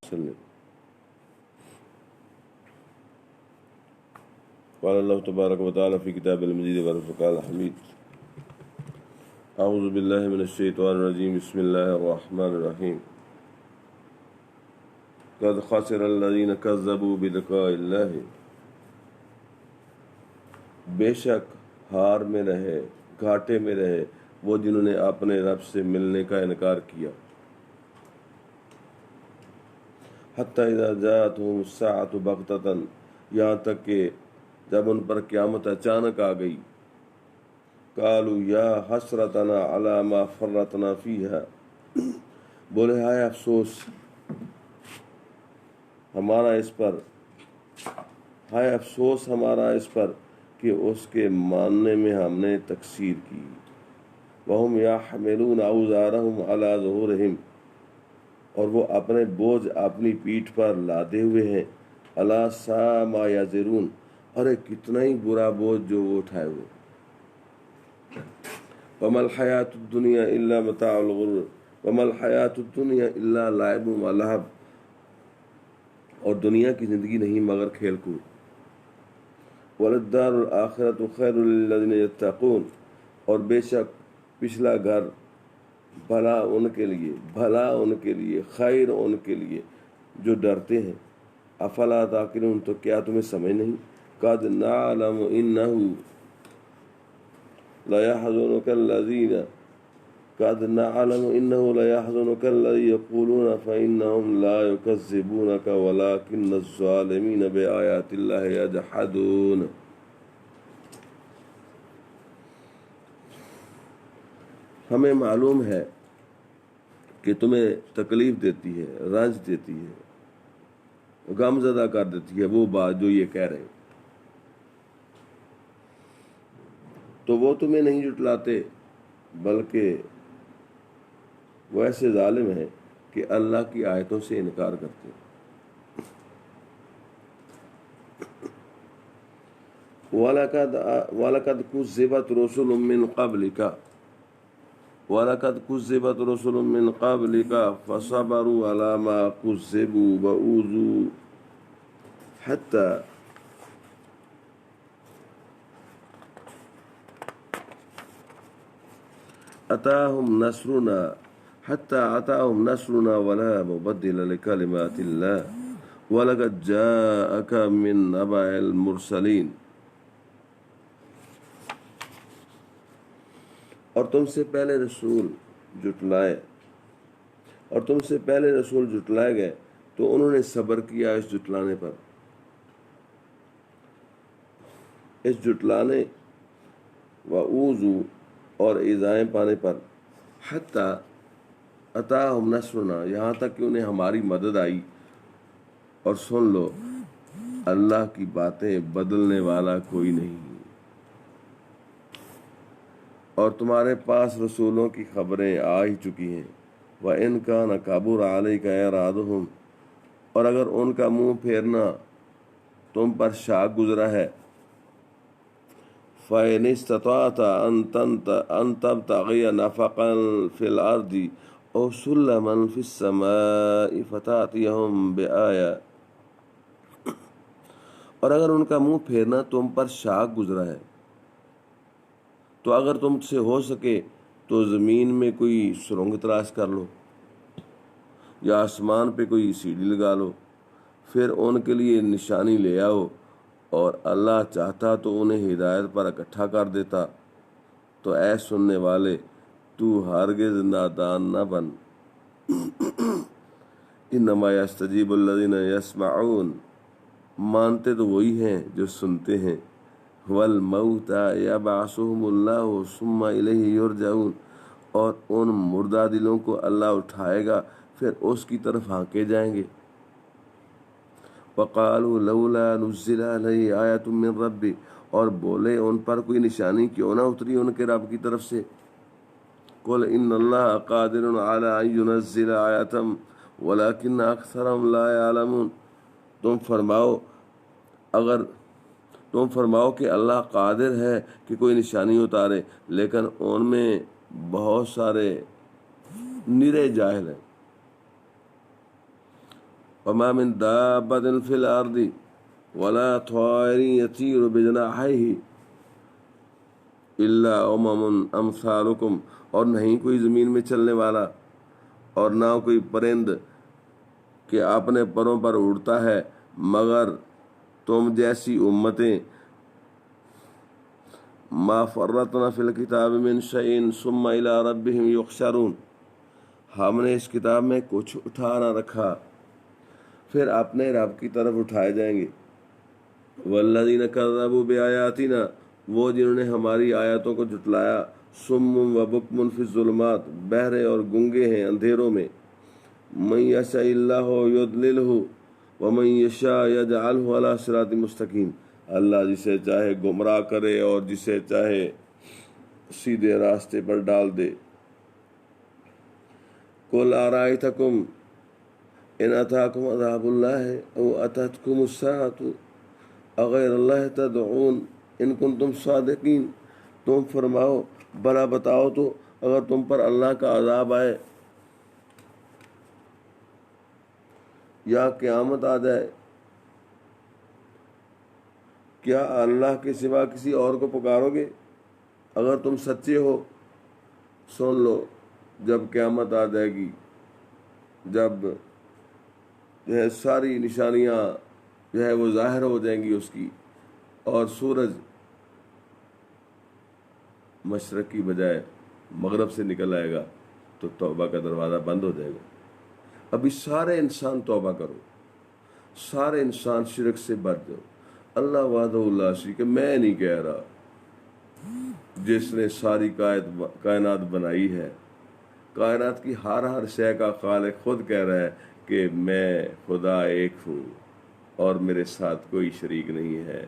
وسلم. قال الله تبارك وتعالى في كتاب المجيد والفرقان الحميد: أعوذ بالله من الشيطان الرجيم. بسم الله الرحمن الرحيم. قد خسر الذين كذبوا بلقاء الله. بے شک ہار میں رہے، گھاٹے میں رہے وہ جنہوں نے اپنے رب سے ملنے کا انکار کیا. حتی اذا جاءتهم الساعة بغتة، یہاں تک کہ جب ان پر قیامت اچانک آ گئی. قالوا یا حسرتنا علی ما فرطنا فیہا، بولے ہائے افسوس ہمارا اس پر، ہائے افسوس ہمارا اس پر کہ اس کے ماننے میں ہم نے تقصیر کی. وَهُمْ يَحْمِلُونَ أَوْزَارَهُمْ عَلَى ظُهُورِهِمْ، اور وہ اپنے بوجھ اپنی پیٹھ پر لادے ہوئے ہیں. أَلَا سَاءَ مَا يَزِرُونَ، ارے کتنا ہی برا بوجھ جو وہ اٹھائے ہوئے. وَمَا الْحَيَاةُ الدُّنْيَا إِلَّا مَتَاعُ الْغُرُورِ، وَمَا الْحَيَاةُ الدُّنْيَا إِلَّا لَعِبٌ وَلَهْوٌ، اور دنیا کی زندگی نہیں مگر کھیل کود. وَلَلدَّارُ الْآخِرَةُ خَيْرٌ لِلَّذِينَ يَتَّقُونَ، اور بے شک پچھلا گھر بھلا ان کے لیے، بھلا ان کے لیے، خیر ان کے لیے جو ڈرتے ہیں. افلا تعقلون، تو کیا تمہیں سمجھ نہیں؟ قد نعلم انہ لیحزنک الذین، قد نعلم انہ لیحزنک الذی یقولون فانہم لا یکذبونک ولکن الظالمین بآیات اللہ یجحدون. ہمیں معلوم ہے کہ تمہیں تکلیف دیتی ہے، رنج دیتی ہے، غم زدہ کر دیتی ہے وہ بات جو یہ کہہ رہے ہیں. تو وہ تمہیں نہیں جھٹلاتے بلکہ وہ ایسے ظالم ہیں کہ اللہ کی آیتوں سے انکار کرتے ہیں. وَلَقَدْ كُذِّبَتْ رُسُلٌ مِّن قَبْلِكَ، وَلَقَدْ كُذِّبَتْ رُسُلٌ مِّن قَبْلِكَ فَصَبَرُوا عَلَى مَا كُذِّبُوا وَأُوذُوا حَتَّى أَتَاهُمْ نَصْرُنَا وَلَا مُبَدِّلَ لِكَلِمَاتِ اللَّهِ وَلَقَدْ جَاءَكَ مِن نَبَإِ الْمُرْسَلِينَ. اور تم سے پہلے رسول جھٹلائے گئے تو انہوں نے صبر کیا اس جھٹلانے پر، اس جھٹلانے وَأُوذُوا اور ایذائیں پانے پر. حتیٰ اتاہم نصرنا، یہاں تک کہ انہیں ہماری مدد آئی. اور سن لو اللہ کی باتیں بدلنے والا کوئی نہیں. اور تمہارے پاس رسولوں کی خبریں آ ہی چکی ہیں. وَإِنْ كَانَ كَبُرَ عَلَيْكَ إِعْرَاضُهُمْ، اور اگر ان کا منہ پھیرنا تم پر شاق گزرا ہے. فَإِنِ اسْتَطَعْتَ أَن تَبْتَغِيَ نَفَقًا فِي الْأَرْضِ أَوْ سُلَّمًا فِي السَّمَاءِ فَتَأْتِيَهُمْ بِآيَةٍ، اور اگر ان کا منہ پھیرنا تم پر شاق گزرا ہے تو اگر تم سے ہو سکے تو زمین میں کوئی سرنگ تلاش کر لو یا آسمان پہ کوئی سیڑھی لگا لو، پھر ان کے لیے نشانی لے آؤ. اور اللہ چاہتا تو انہیں ہدایت پر اکٹھا کر دیتا. تو اے سننے والے تو ہرگز نادان نہ بن. انما یستجیب الذین یسمعون، مانتے تو وہی ہیں جو سنتے ہیں. والموتى یبعثهم اللہ ثم الیہ یرجعون، اور ان مردہ دلوں کو اللہ اٹھائے گا پھر اس کی طرف ہانکے جائیں گے. وقالوا لولا نزل علیہ آیۃ من ربی، اور بولے ان پر کوئی نشانی کیوں نہ اتری ان کے رب کی طرف سے. قل ان اللہ قادر علی ان ینزل آیۃ ولکن اکثرهم لا یعلمون، تم فرماؤ کہ اللہ قادر ہے کہ کوئی نشانی اتارے، لیکن ان میں بہت سارے نرے جاہل ہیں. وما من دابة في الأرض ولا طائر يطير بجناحيه إلا أمم أمثالكم، اور نہیں کوئی زمین میں چلنے والا اور نہ کوئی پرند کہ اپنے پروں پر اڑتا ہے مگر تم جیسی امتیں. ما فرطنا فی الکتاب من شیء ثم الی ربہم یحشرون، ہم نے اس کتاب میں کچھ اٹھا نہ رکھا پھر اپنے رب کی طرف اٹھائے جائیں گے. والذین کذبوا بآیاتنا، وہ جنہوں نے ہماری آیاتوں کو جھٹلایا. صم و بکم فی الظلمات، بہرے اور گنگے ہیں اندھیروں میں. من یشاء اللہ یضللہ ومن یشاء یجعلہ علی صراط مستقیم، اللہ جسے چاہے گمراہ کرے اور جسے چاہے سیدھے راستے پر ڈال دے. قل ارأیتکم ان اتاکم عذاب اللہ او اتتکم الساعۃ اغیر اللہ تدعون ان کنتم صادقین، تم فرماؤ بھلا بتاؤ تو اگر تم پر اللہ کا عذاب آئے یا قیامت آ جائے، کیا اللہ کے سوا کسی اور کو پکارو گے؟ اگر تم سچے ہو سن لو، جب قیامت آ جائے گی، جب جو ہے ساری نشانیاں جو ہے وہ ظاہر ہو جائیں گی اس کی، اور سورج مشرق کی بجائے مغرب سے نکل آئے گا تو توبہ کا دروازہ بند ہو جائے گا. ابھی سارے انسان توبہ کرو، سارے انسان شرک سے بچ جاؤ. اللہ وحدہ لا شریک، میں نہیں کہہ رہا، جس نے ساری کائنات بنائی ہے، کائنات کی ہر شے کا خالق خود کہہ رہا ہے کہ میں خدا ایک ہوں اور میرے ساتھ کوئی شریک نہیں ہے.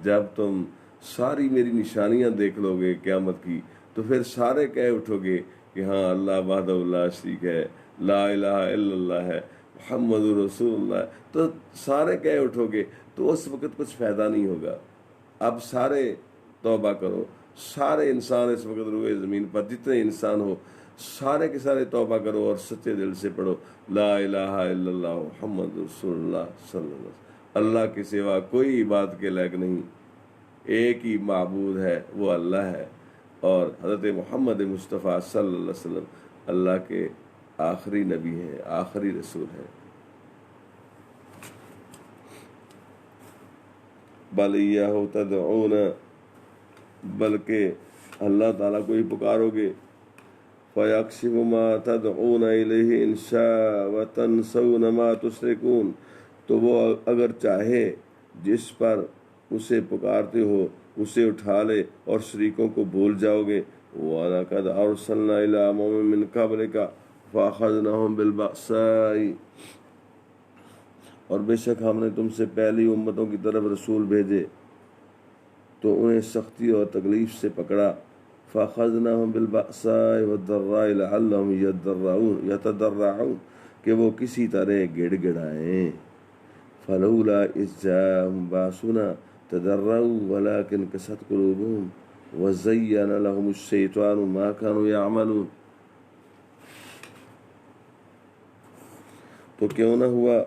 جب تم ساری میری نشانیاں دیکھ لو گے قیامت کی تو پھر سارے کہہ اٹھو گے کہ ہاں اللہ وحدہ لا شریک ہے، لا الہ الا اللہ ہے، محمد رسول اللہ ہے، تو سارے کہہ اٹھو گے تو اس وقت کچھ فائدہ نہیں ہوگا. اب سارے توبہ کرو، سارے انسان اس وقت روئے زمین پر جتنے انسان ہو سارے کے سارے توبہ کرو اور سچے دل سے پڑھو لا الہ الا اللہ محمد رسول اللہ صلی اللہ علیہ وسلم. اللہ کے سوا کوئی عبادت کے لائق نہیں، ایک ہی معبود ہے وہ اللہ ہے، اور حضرت محمد مصطفیٰ صلی اللہ علیہ وسلم اللہ کے آخری نبی ہیں، آخری رسول ہیں. بل ایاہ تدعون، بلکہ اللہ تعالیٰ کو ہی پکارو گے. فَيَكْشِفُ مَا تَدْعُونَ إِلَيْهِ إِنْ شَاءَ وَتَنْسَوْنَ مَا تُشْرِكُونَ، تو وہ اگر چاہے جس پر اسے پکارتے ہو اسے اٹھا لے اور شریکوں کو بھول جاؤ گے. وَلَقَدْ أَرْسَلْنَا إِلَىٰ أُمَمٍ مِّن قَبْلِكَ فَأَخَذْنَاهُم بِالْبَأْسَاءِ، اور بے شک ہم نے تم سے پہلی امتوں کی طرف رسول بھیجے تو انہیں سختی اور تکلیف سے پکڑا. فَأَخَذْنَاهُم بِالْبَأْسَاءِ وَالضَّرَّاءِ لَعَلَّهُمْ يَتَضَرَّعُونَ، کہ وہ کسی طرح گڑ گڑائیں. فَلَوْلَا إِذْ جَاءَهُم بَأْسُنَا تَضَرَّعُوا وَلَٰكِنْ قَسَتْ قُلُوبُهُمْ وَزَيَّنَ لَهُمُ الشَّيْطَانُ مَا كَانُوا يَعْمَلُونَ. تو کیوں نہ ہوا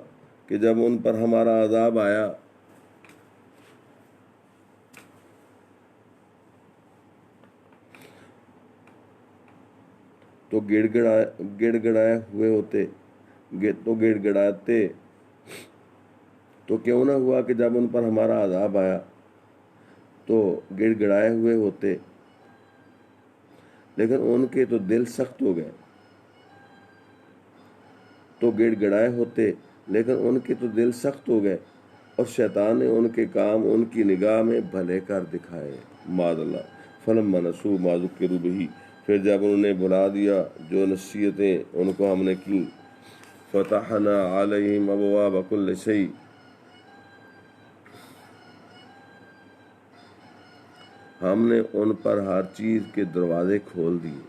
کہ جب ان پر ہمارا عذاب آیا تو گڑ گڑائے ہوئے ہوتے، تو گڑ گڑاتے، تو کیوں نہ ہوا کہ جب ان پر ہمارا عذاب آیا تو گڑ گڑائے ہوئے ہوتے، لیکن ان کے تو دل سخت ہو گئے. تو گڑ گڑائے ہوتے لیکن ان کے تو دل سخت ہو گئے، اور شیطان نے ان کے کام ان کی نگاہ میں بھلے کر دکھائے. معاذ اللہ. فلما نسوا ما ذکروا بہ، پھر جب انہوں نے بھلا دیا جو نصیحتیں ان کو ہم نے کی. فتحنا علیہم ابواب کل شیء، ہم نے ان پر ہر چیز کے دروازے کھول دیے.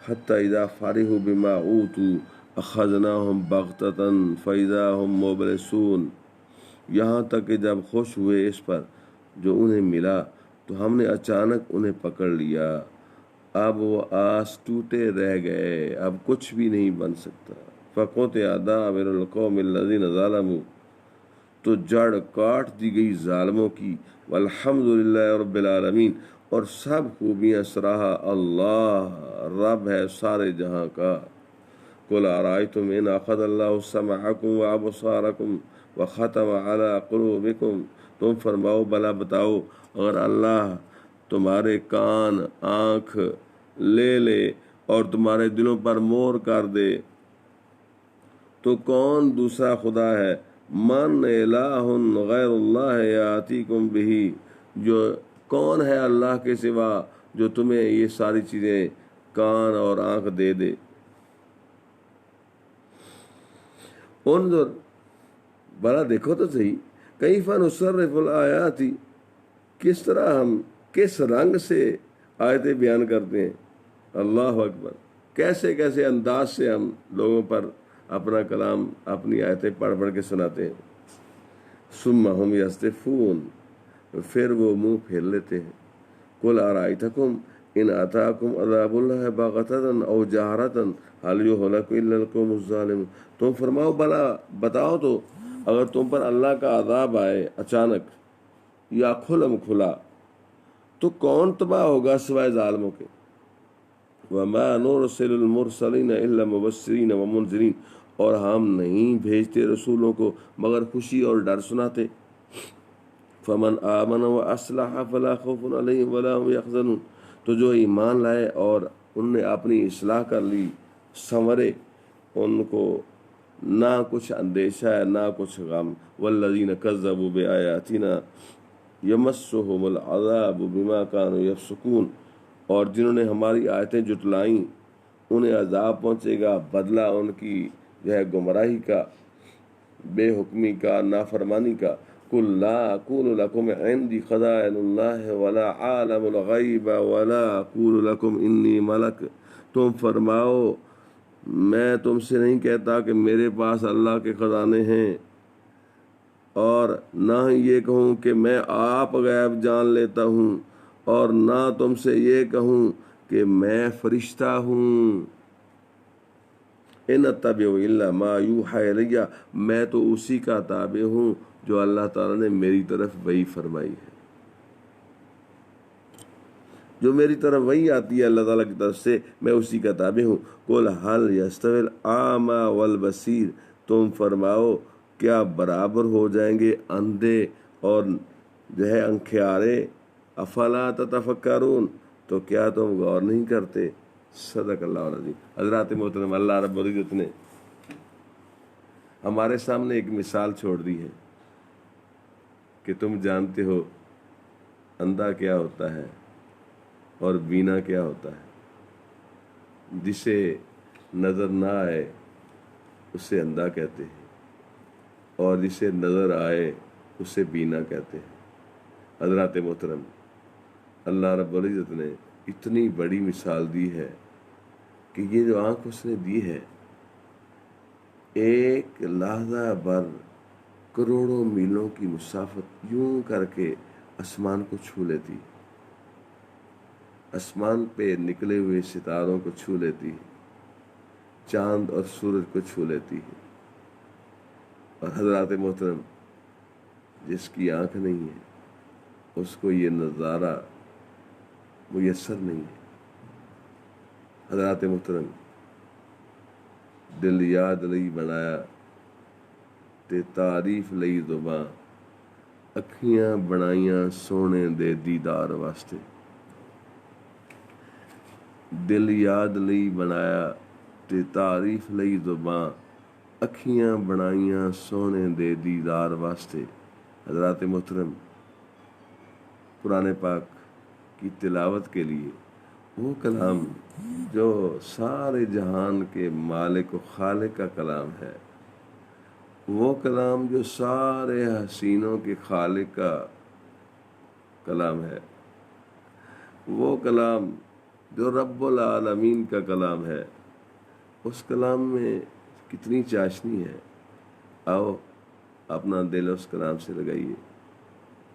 حتی اذا فرحوا بما اوتوا اخذناہم بغتۃ فاذا هم مبلسون، یہاں تک کہ جب خوش ہوئے اس پر جو انہیں ملا تو ہم نے اچانک انہیں پکڑ لیا. اب وہ آس ٹوٹے رہ گئے، اب کچھ بھی نہیں بن سکتا. فقطع دابر القوم الذین ظلموا، تو جڑ کاٹ دی گئی ظالموں کی، والحمد للہ رب العالمین، اور سب خوبیاں سراہا اللہ رب ہے سارے جہاں کا۔ قل ارأیتم ان اخذ اللہ سمعکم وابصارکم وختم علی قلوبکم، تم فرماؤ بلا بتاؤ، اگر اللہ تمہارے کان آنکھ لے لے اور تمہارے دلوں پر مہر کر دے تو کون دوسرا خدا ہے؟ من الہ غیر اللہ یاتیکم بہ، جو کون ہے اللہ کے سوا جو تمہیں یہ ساری چیزیں کان اور آنکھ دے دے۔ انظر، بلا دیکھو تو صحیح، کیف نصرف الآیات، کس طرح ہم کس رنگ سے آیتیں بیان کرتے ہیں۔ اللہ اکبر، کیسے کیسے انداز سے ہم لوگوں پر اپنا کلام، اپنی آیتیں پڑھ پڑھ کے سناتے ہیں۔ ثم ہم یصطفون، پھر وہ منہ پھیر لیتے ہیں۔ قل ارأیتکم ان اتاکم عذاب اللہ بغتۃ او جہرۃ هل یہلک الا القوم الظالمون، تم فرماؤ بلا بتاؤ تو، اگر تم پر اللہ کا عذاب آئے اچانک یا کھلم کھلا تو کون تباہ ہوگا سوائے ظالموں کے۔ وما نرسل المرسلین الا مبشرین ومنذرین، اور ہم نہیں بھیجتے رسولوں کو مگر خوشی اور ڈر سناتے۔ فمن آمن واصلح فلا خوف علیہم ولا هم یحزنون، تو جو ایمان لائے اور ان نے اپنی اصلاح کر لی، سنورے، ان کو نہ کچھ اندیشہ ہے نہ کچھ غم۔ والذین کذبوا بآیاتنا یمسهم العذاب بما كانوا یفسقون، اور جنہوں نے ہماری آیتیں جٹلائیں انہیں عذاب پہنچے گا بدلہ ان کی جو ہے گمراہی کا، بے حکمی کا، نافرمانی کا۔ قل لا اقول لكم عندي خزائن اللہ ولا عالم الغیب ولا اقول لكم انی ملک، تم فرماؤ میں تم سے نہیں کہتا کہ میرے پاس اللہ کے خزانے ہیں، اور نہ یہ کہوں کہ میں آپ غیب جان لیتا ہوں، اور نہ تم سے یہ کہوں کہ میں فرشتہ ہوں۔ ان اتبع الا ما یوحی الی، میں تو اسی کا تابع ہوں جو اللہ تعالیٰ نے میری طرف وحی فرمائی ہے، جو میری طرف وحی آتی ہے اللہ تعالیٰ کی طرف سے، میں اسی کا تابع ہوں۔ قل هل یستوی الاعمی والبصیر، تم فرماؤ کیا برابر ہو جائیں گے اندھے اور جو ہے انکھیارے؟ افلا تتفکرون، تو کیا تم غور نہیں کرتے؟ صدق اللہ العظیم۔ حضرات محترم، اللہ رب العزت نے ہمارے سامنے ایک مثال چھوڑ دی ہے کہ تم جانتے ہو اندھا کیا ہوتا ہے اور بینا کیا ہوتا ہے۔ جسے نظر نہ آئے اسے اندھا کہتے ہیں، اور جسے نظر آئے اسے بینا کہتے ہیں۔ حضرات محترم، اللہ رب العزت نے اتنی بڑی مثال دی ہے کہ یہ جو آنکھ اس نے دی ہے، ایک لحظہ بھر کروڑوں میلوں کی مسافت یوں کر کے آسمان کو چھو لیتی، آسمان پہ نکلے ہوئے ستاروں کو چھو لیتی، چاند اور سورج کو چھو لیتی ہے۔ اور حضرات محترم، جس کی آنکھ نہیں ہے اس کو یہ نظارہ میسر نہیں ہے۔ حضرات محترم، دل یاد لئی بنایا تے تعریف لئی زباں، اکھیاں بنائیاں سونے دے دیدار واسطے۔ دل یاد لئی بنایا تے تعریف لئی زباں، اکھیاں بنائیاں سونے دے دیدار واسطے۔ حضرات محترم، قرآن پاک کی تلاوت کے لیے وہ کلام جو سارے جہان کے مالک و خالق کا کلام ہے، وہ کلام جو سارے حسینوں کے خالق کا کلام ہے، وہ کلام جو رب العالمین کا کلام ہے، اس کلام میں کتنی چاشنی ہے۔ آؤ اپنا دل اس کلام سے لگائیے،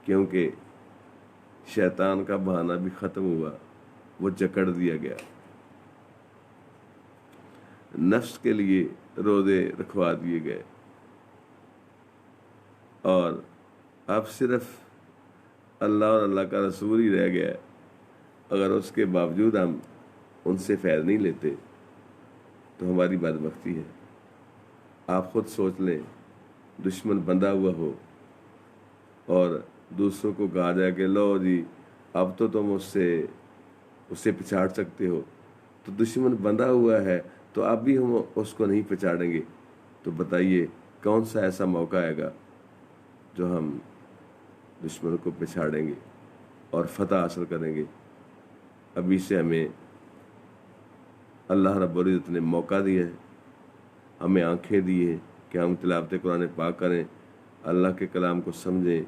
کیونکہ شیطان کا بہانہ بھی ختم ہوا، وہ جکڑ دیا گیا۔ نفس کے لیے روزے رکھوا دیے گئے، اور اب صرف اللہ اور اللہ کا رسول ہی رہ گیا ہے۔ اگر اس کے باوجود ہم ان سے فیض نہیں لیتے تو ہماری بدبختی ہے۔ آپ خود سوچ لیں، دشمن بندھا ہوا ہو اور دوسروں کو کہا جائے کہ لو جی اب تو تم اسے پچھاڑ سکتے ہو، تو دشمن بندھا ہوا ہے تو اب بھی ہم اس کو نہیں پچھاڑیں گے، تو بتائیے کون سا ایسا موقع آئے گا جو ہم دشمن کو پچھاڑیں گے اور فتح حاصل کریں گے؟ ابھی سے ہمیں اللہ رب العزت نے موقع دیا ہے، ہمیں آنکھیں دی ہیں کہ ہم تلاوت قرآن پاک کریں، اللہ کے کلام کو سمجھیں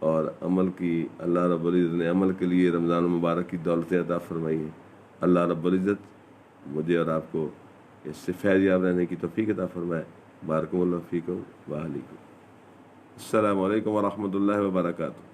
اور عمل کی۔ اللہ رب العزت نے عمل کے لیے رمضان المبارک کی دولت عطا فرمائی ہے۔ اللہ رب العزت مجھے اور آپ کو اس سے فیض یاب رہنے کی توفیق عطا فرمائے۔ بارکم اللہ فیکم و علیکم۔ السلام علیکم ورحمۃ اللہ وبرکاتہ۔